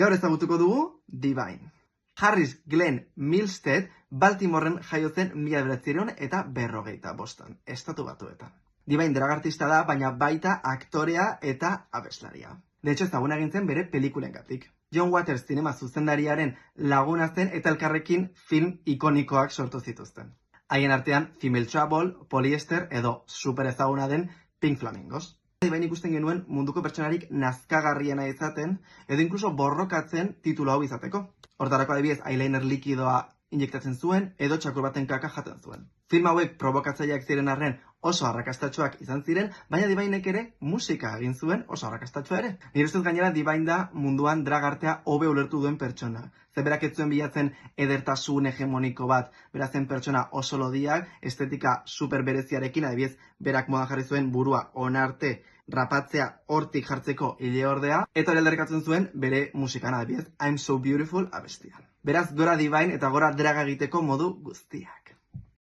Gaur ezagutuko dugu Divine. Harris Glenn Milstead Baltimoren jaio zen 1945, Estatu Batuetan. Divine drag artista da, baina baita aktorea eta abeslaria. De hecho, ezaguna egin zen bere pelikulengatik. John Waters zinema zuzendariaren laguna zen eta elkarrekin film ikonikoak sortu zituzten. Haien artean Female Trouble, Polyester edo super ezaguna den Pink Flamingos. Divine ikusten genuen munduko pertsonarik nazkagarriena izaten, edo inkluso borrokatzen titulu hau izateko. Hortarako adibidez, eyeliner likidoa injektatzen zuen, edo txakur baten kaka jaten zuen. Film hauek probokatzaileak ziren arren oso arrakastatsuak izan ziren, baina Divinek ere musika egin zuen oso arrakastatsua ere. Nire ustez gainera Divine da munduan drag artea hobe ulertu duen pertsona. Berak ez zuen bilatzen edertasun hegemoniko bat, berazen pertsona oso lodiak, estetika super bereziarekin, adibidez, berak modan jarri zuen burua onarte rapatzea hortik jartzeko hile ordea, eta hori aldarrikatzen zuen bere musikan, adibidez, I'm So Beautiful abestian. Beraz, gora Divine eta gora draga egiteko modu guztiak.